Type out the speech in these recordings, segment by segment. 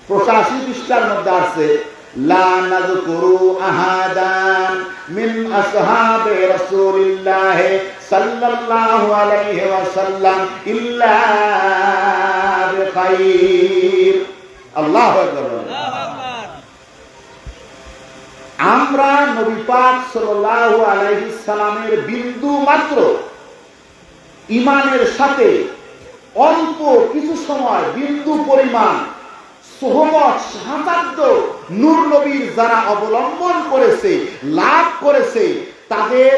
85 পৃষ্ঠার মধ্যে আছে লা নাযকুরু আহাদান মিন আসহাবে রাসূলিল্লাহ সাল্লাল্লাহু আলাইহি ওয়াসাল্লাম ইল্লা বিখাইর। আল্লাহু আকবার। আমরা নবী পাক সাল্লাল্লাহু আলাইহি সাল্লামের বিন্দু মাত্র ঈমানের সাথে অল্প কিছু সময় বিন্দু পরিমাণ সোহবত সাহায্য নূর নবীর যারা অবলম্বন করেছে, লাভ করেছে, তাদের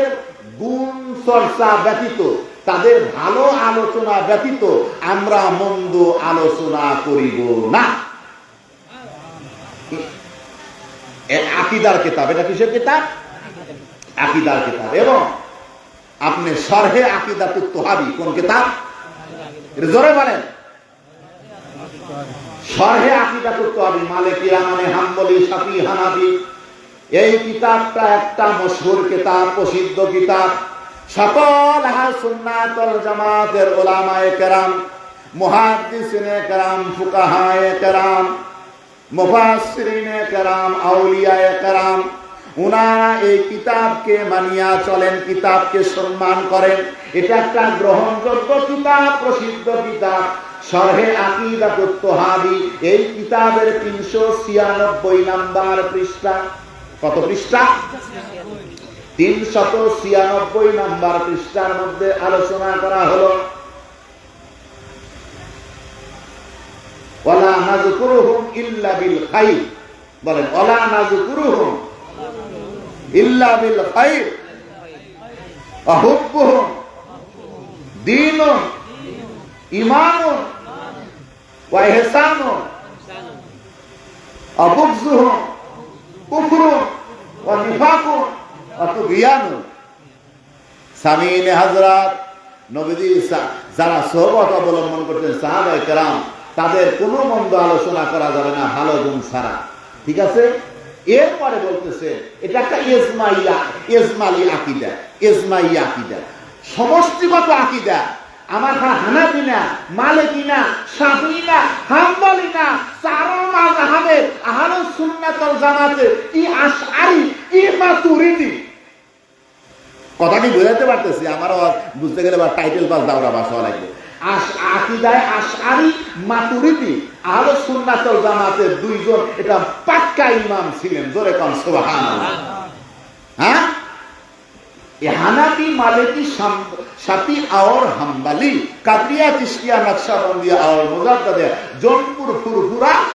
গুণ চর্চা ব্যতীত, তাদের ভালো আলোচনা ব্যতীত আমরা মন্দ আলোচনা করিব না। আকীদার কিতাব, এটা কিসের কিতাব? আকীদার কিতাব। এবং আপনি শরহে আকীদাতুত তাহাবী কোন কিতাব? এটা জোরে বলেন। শরহে আকীদাতুত তাহাবী মালিকি, আহমদি, হাম্বলি, শাফিঈ, হানাফি, এই কিতাবটা একটা মশহুর কিতাব, প্রসিদ্ধ কিতাব। সকল আহলে সুন্নাত ওয়াল জামাতের উলামায়ে কেরাম, মুহাদ্দিসিনে কেরাম, ফুকাহায়ে কেরাম, মুফাসসিরিনে কেরাম, আউলিয়ায়ে কেরাম, উনারা এই কিতাবকে মানিয়া চলেন, কিতাবকে সম্মান করেন। এটা একটা গ্রহণযোগ্য কিতাব, প্রসিদ্ধ কিতাব। শরহে আকীদাতুত তাহাবী, এই কিতাবের 396 নাম্বার পৃষ্ঠা। কত পৃষ্ঠা? 396 নাম্বার পৃষ্ঠার মধ্যে আলোচনা করা হলো ওয়ালা নাযকুরুহুম ইল্লা বিল খাইর। বলেন ওয়ালা নাযকুরুহুম ইল্লা বিল খাইর ওয়া হুব্বুহুম দীনুন ঈমানুন ওয়া ইহসানুন ওয়া বুগযুহুম কুফরুন ওয়া নিফাকুন ওয়া তুগয়ানুন। সামিনে হযরত, নবীজি যারা সোহবত অবলম্বন করতেন সাহাবায়ে কেরাম, তাদের কোনো মন্দ আলোচনা করা যাবে না ভালো গুণ ছাড়া। ঠিক আছে? এরপরে বলতেছে এটা একটা ইজমালি আকীদা, ইজমাই আকীদা, সমষ্টিগত আকীদা। আমার হানাফি না, মালিকি না, শাফিঈ না, হাম্বলি না, চারো মাযহাবের আহলুস সুন্নাত ওয়াল জামাতের কি আশআরী, কি মাতুরিদি। কথাটি বুঝাতে পারতেছি? আমারও বুঝতে গেলে বা টাইটেল পাস দাওরা ভাষা লাগবে। আকীদায় আশআরী, মাতুরিদি, আহলুস সুন্নাত ওয়াল জামাতের দুইজন এটা পাক্কা ইমাম ছিলেন। জোরে কোন সুবহানাল্লাহ। হ্যাঁ, হানাফি, মালিকি, শাফিঈ और হাম্বলি, কাদরিয়া, চিশতিয়া, নকশবন্দিয়া और মুজাদ্দিদিয়া, জৌনপুর, ফুরফুরা